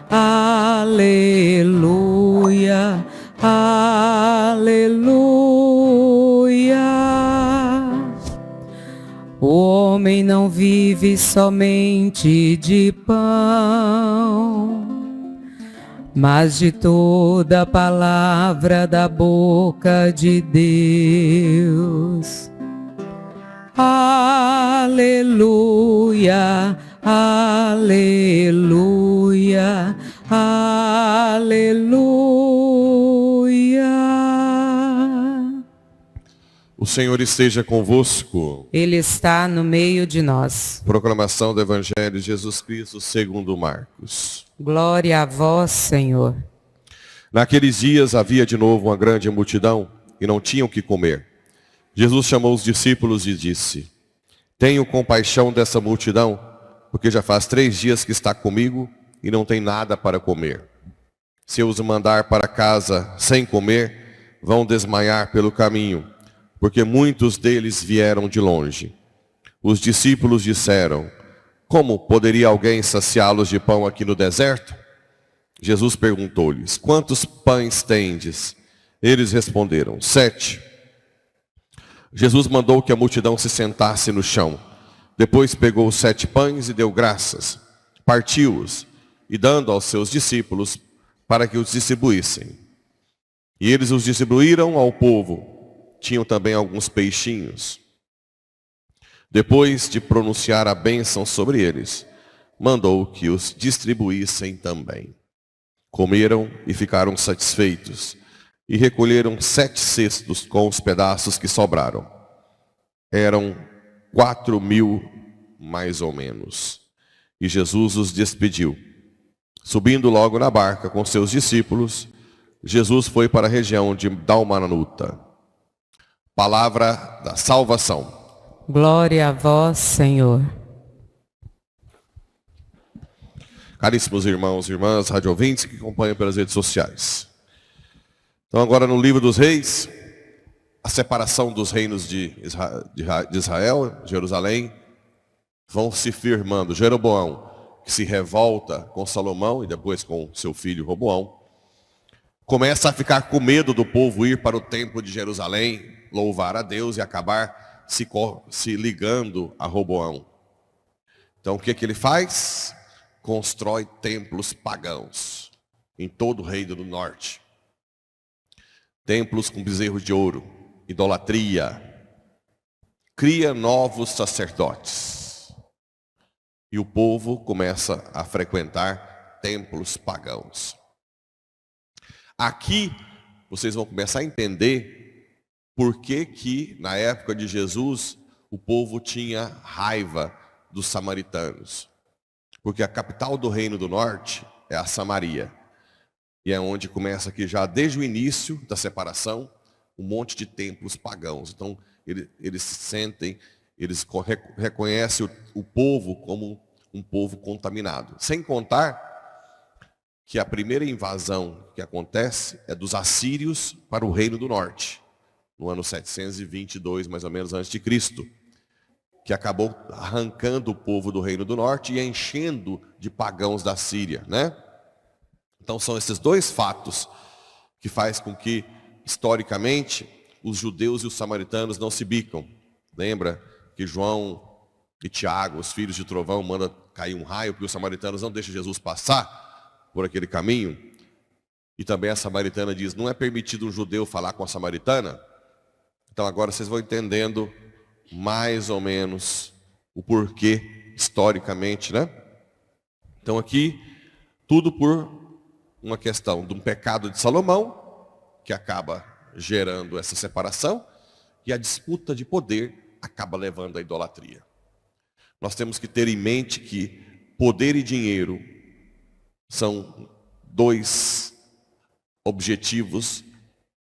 aleluia, aleluia. O homem não vive somente de pão, mas de toda palavra da boca de Deus. Aleluia, aleluia, aleluia. O Senhor esteja convosco. Ele está no meio de nós. Proclamação do Evangelho de Jesus Cristo segundo Marcos. Glória a vós, Senhor. Naqueles dias havia de novo uma grande multidão e não tinham o que comer. Jesus chamou os discípulos e disse: Tenho compaixão dessa multidão, porque já faz 3 dias que está comigo e não tem nada para comer. Se eu os mandar para casa sem comer, vão desmaiar pelo caminho, porque muitos deles vieram de longe. Os discípulos disseram: Como poderia alguém saciá-los de pão aqui no deserto? Jesus perguntou-lhes: Quantos pães tendes? Eles responderam: 7. Jesus mandou que a multidão se sentasse no chão. Depois pegou os 7 pães e deu graças. Partiu-os e dando aos seus discípulos para que os distribuíssem. E eles os distribuíram ao povo. Tinham também alguns peixinhos. Depois de pronunciar a bênção sobre eles, mandou que os distribuíssem também. Comeram e ficaram satisfeitos, e recolheram 7 cestos com os pedaços que sobraram. Eram 4.000 mais ou menos. E Jesus os despediu. Subindo logo na barca com seus discípulos, Jesus foi para a região de Dalmanuta. Palavra da salvação. Glória a vós, Senhor. Caríssimos irmãos e irmãs, radiovintes que acompanham pelas redes sociais. Então agora no livro dos reis, a separação dos reinos de Israel, Jerusalém, vão se firmando. Jeroboão, que se revolta com Salomão e depois com seu filho Roboão, começa a ficar com medo do povo ir para o templo de Jerusalém, louvar a Deus e acabar se ligando a Roboão. Então o que ele faz? Constrói templos pagãos em todo o reino do norte. Templos com bezerros de ouro, idolatria. Cria novos sacerdotes. E o povo começa a frequentar templos pagãos. Aqui vocês vão começar a entender por que na época de Jesus o povo tinha raiva dos samaritanos. Porque a capital do Reino do Norte é a Samaria. E é onde começa aqui já desde o início da separação um monte de templos pagãos. Então eles sentem, eles reconhecem o povo como um povo contaminado. Sem contar que a primeira invasão que acontece é dos assírios para o Reino do Norte, no ano 722, mais ou menos, antes de Cristo, que acabou arrancando o povo do Reino do Norte e enchendo de pagãos da Síria, né? Então são esses 2 fatos que faz com que, historicamente, os judeus e os samaritanos não se bicam. Lembra que João e Tiago, os filhos de trovão, mandam cair um raio porque os samaritanos não deixam Jesus passar por aquele caminho? E também a samaritana diz: não é permitido um judeu falar com a samaritana? Então agora vocês vão entendendo mais ou menos o porquê, historicamente, né? Então aqui, tudo por uma questão de um pecado de Salomão, que acaba gerando essa separação, e a disputa de poder acaba levando à idolatria. Nós temos que ter em mente que poder e dinheiro são 2 objetivos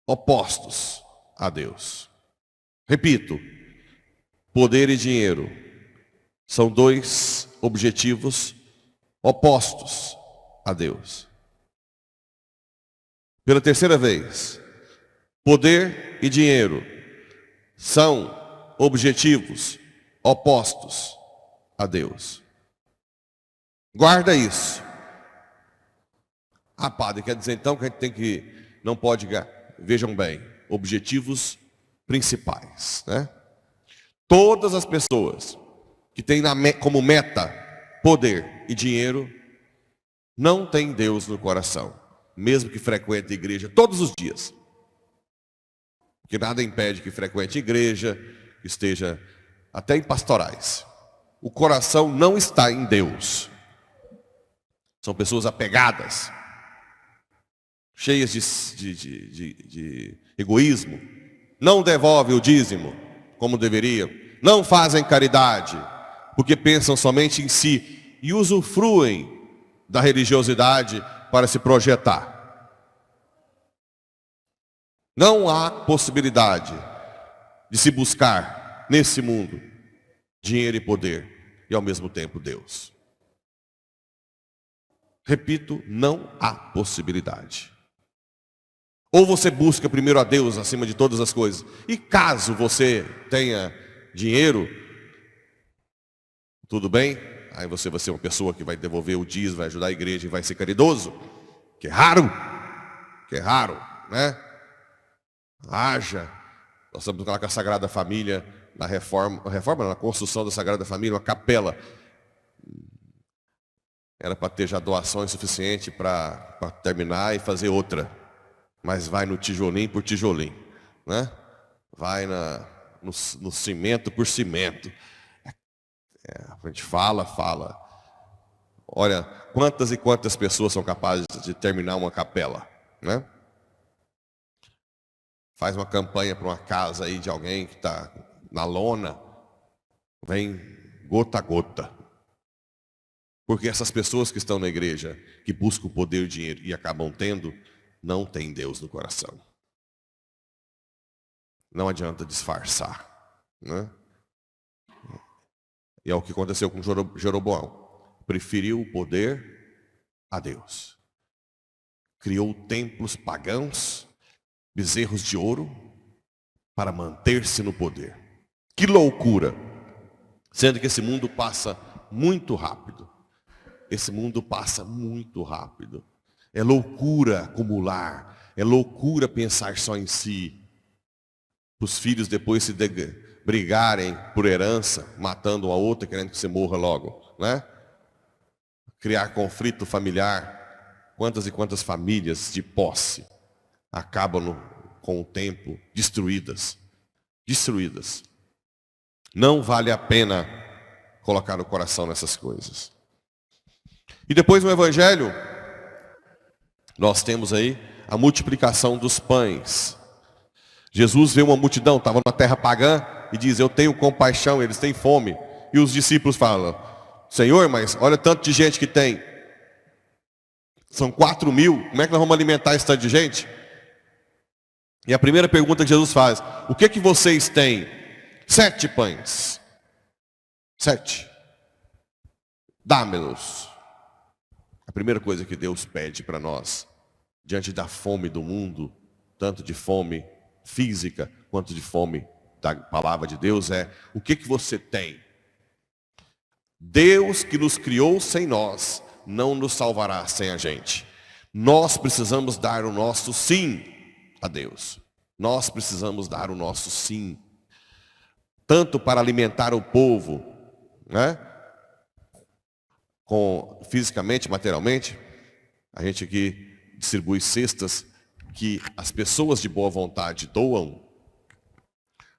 opostos a Deus. Repito, poder e dinheiro são 2 objetivos opostos a Deus. Pela terceira vez, poder e dinheiro são objetivos opostos a Deus. Guarda isso. Ah, padre, quer dizer então que a gente não pode, vejam bem, objetivos principais, né? Todas as pessoas que têm como meta poder e dinheiro, não têm Deus no coração, mesmo que frequente a igreja todos os dias. Porque nada impede que frequente a igreja, que esteja até em pastorais. O coração não está em Deus. São pessoas apegadas, cheias de egoísmo, não devolvem o dízimo como deveriam, não fazem caridade, porque pensam somente em si e usufruem da religiosidade para se projetar. Não há possibilidade de se buscar nesse mundo dinheiro e poder e ao mesmo tempo Deus. Repito, não há possibilidade. Ou você busca primeiro a Deus acima de todas as coisas. E caso você tenha dinheiro, tudo bem, aí você vai ser uma pessoa que vai devolver o dízimo, vai ajudar a igreja e vai ser caridoso, que é raro, né? Haja. Nós estamos com a Sagrada Família, na construção da Sagrada Família, uma capela. Era para ter já doações suficientes para terminar e fazer outra. Mas vai no tijolinho por tijolinho, né? Vai no cimento por cimento. A gente fala. Olha, quantas e quantas pessoas são capazes de terminar uma capela, né? Faz uma campanha para uma casa aí de alguém que está na lona, vem gota a gota. Porque essas pessoas que estão na igreja, que buscam poder e dinheiro e acabam tendo, não têm Deus no coração. Não adianta disfarçar, né? E é o que aconteceu com Jeroboão. Preferiu o poder a Deus. Criou templos pagãos, bezerros de ouro, para manter-se no poder. Que loucura! Sendo que esse mundo passa muito rápido. Esse mundo passa muito rápido. É loucura acumular. É loucura pensar só em si. Os filhos depois se brigarem por herança, matando um a outra, querendo que você morra logo, né? Criar conflito familiar. Quantas e quantas famílias de posse acabam com o tempo destruídas. Destruídas. Não vale a pena colocar no coração nessas coisas. E depois no Evangelho, nós temos aí a multiplicação dos pães. Jesus vê uma multidão, estava na terra pagã, e diz, eu tenho compaixão, eles têm fome. E os discípulos falam, Senhor, mas olha tanto de gente que tem. São 4.000, como é que nós vamos alimentar esse tanto de gente? E a primeira pergunta que Jesus faz, o que vocês têm? 7 pães. 7. Dá-me-los. A primeira coisa que Deus pede para nós, diante da fome do mundo, tanto de fome física, quanto de fome da palavra de Deus, é o que você tem? Deus que nos criou sem nós, não nos salvará sem a gente. Nós precisamos dar o nosso sim a Deus. Nós precisamos dar o nosso sim. Tanto para alimentar o povo, né? Fisicamente, materialmente, a gente aqui distribui cestas que as pessoas de boa vontade doam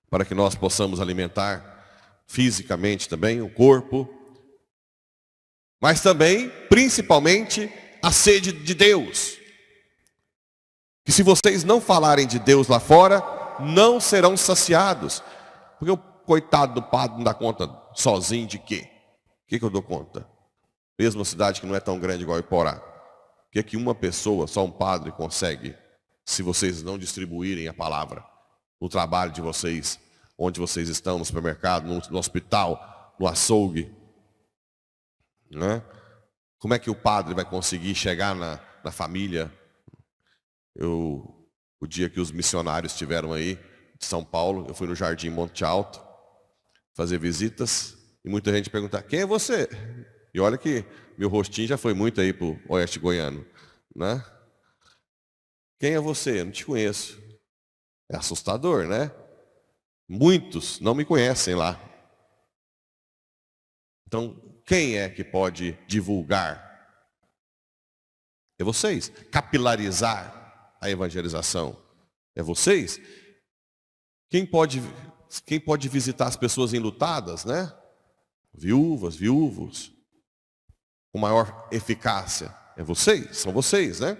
para que nós possamos alimentar fisicamente também o corpo, mas também, principalmente, a sede de Deus. Que se vocês não falarem de Deus lá fora, não serão saciados. Porque o coitado do padre não dá conta sozinho de quê? O que eu dou conta? Mesmo uma cidade que não é tão grande igual Iporá. O que uma pessoa, só um padre, consegue, se vocês não distribuírem a palavra no trabalho de vocês, onde vocês estão, no supermercado, no hospital, no açougue, né? Como é que o padre vai conseguir chegar na família? O dia que os missionários estiveram aí, de São Paulo, eu fui no Jardim Monte Alto, fazer visitas, e muita gente pergunta, quem é você? E olha que meu rostinho já foi muito aí para o oeste goiano. né? Quem é você? Eu não te conheço. É assustador, né? Muitos não me conhecem lá. Então, quem é que pode divulgar? É vocês. Capilarizar a evangelização? É vocês. Quem pode visitar as pessoas enlutadas, né? Viúvas, viúvos, com maior eficácia? É vocês, são vocês, né?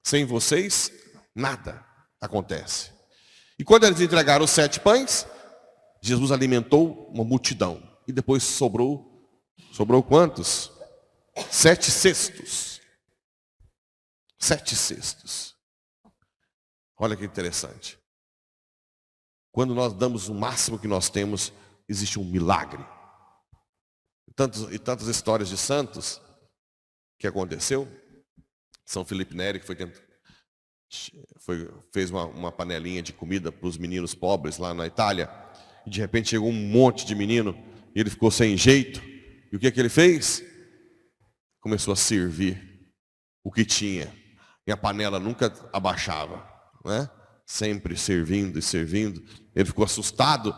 Sem vocês, nada acontece. E quando eles entregaram os 7 pães, Jesus alimentou uma multidão. E depois sobrou quantos? 7 cestos. 7 cestos. Olha que interessante. Quando nós damos o máximo que nós temos, existe um milagre. E tantas histórias de santos que aconteceu. São Felipe Neri, que fez uma panelinha de comida para os meninos pobres lá na Itália. E de repente chegou um monte de menino e ele ficou sem jeito. E o que ele fez? Começou a servir o que tinha. E a panela nunca abaixava, né? Sempre servindo e servindo. Ele ficou assustado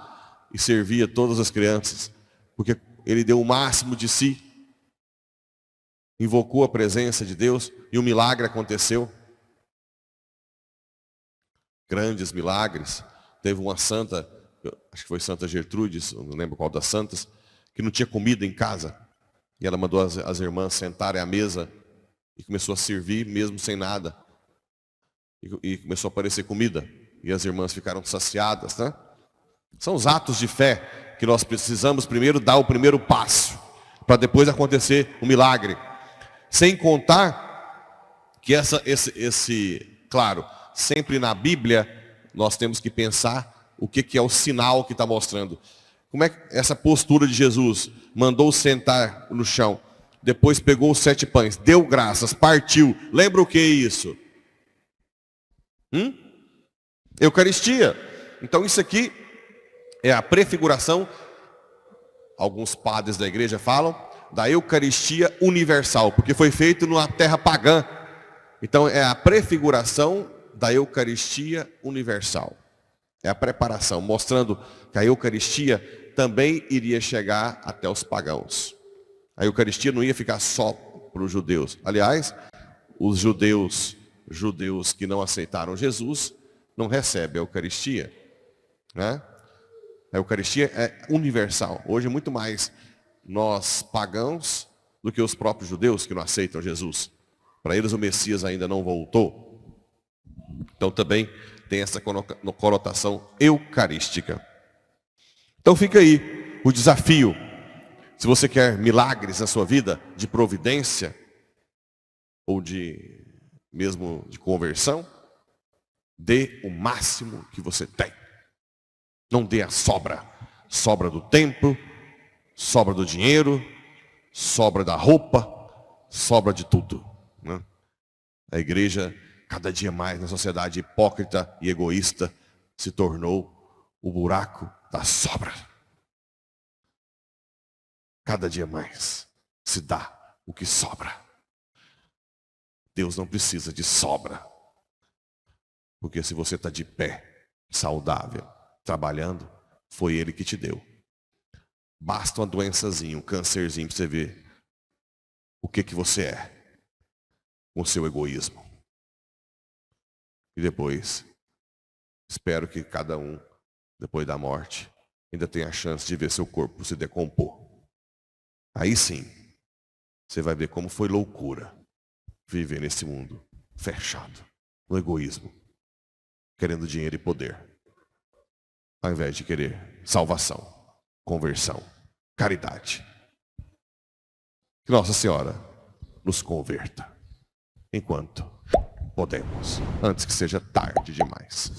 e servia todas as crianças, porque ele deu o máximo de si. Invocou a presença de Deus e um milagre aconteceu. Grandes milagres. Teve uma santa, acho que foi Santa Gertrudes, não lembro qual das santas, que não tinha comida em casa. E ela mandou as irmãs sentarem à mesa e começou a servir mesmo sem nada. E começou a aparecer comida. E as irmãs ficaram saciadas, né? São os atos de fé que nós precisamos primeiro dar o primeiro passo, para depois acontecer o milagre. Sem contar que claro, sempre na Bíblia nós temos que pensar o que é o sinal que está mostrando. Como é que essa postura de Jesus? Mandou sentar no chão, depois pegou os 7 pães, deu graças, partiu. Lembra o que é isso? Eucaristia. Então isso aqui é a prefiguração, alguns padres da igreja falam, da Eucaristia universal, porque foi feito numa terra pagã. Então é a prefiguração da Eucaristia universal. É a preparação, mostrando que a Eucaristia também iria chegar até os pagãos. A Eucaristia não ia ficar só para os judeus. Aliás, os judeus que não aceitaram Jesus não recebem a Eucaristia, né? A Eucaristia é universal. Hoje muito mais nós pagãos do que os próprios judeus que não aceitam Jesus. Para eles o Messias ainda não voltou. Então também tem essa conotação eucarística. Então fica aí o desafio. Se você quer milagres na sua vida, de providência, ou mesmo de conversão, dê o máximo que você tem. Não dê a sobra. Sobra do tempo, sobra do dinheiro, sobra da roupa, sobra de tudo, né? A igreja, cada dia mais na sociedade hipócrita e egoísta, se tornou o buraco da sobra. Cada dia mais se dá o que sobra. Deus não precisa de sobra. Porque se você está de pé, saudável, trabalhando, foi Ele que te deu. Basta uma doençazinha, um câncerzinho para você ver o que você é. Com o seu egoísmo. E depois, espero que cada um, depois da morte, ainda tenha a chance de ver seu corpo se decompor. Aí sim, você vai ver como foi loucura viver nesse mundo fechado, no egoísmo, querendo dinheiro e poder, ao invés de querer salvação, conversão, caridade. Que Nossa Senhora nos converta, enquanto podemos, antes que seja tarde demais.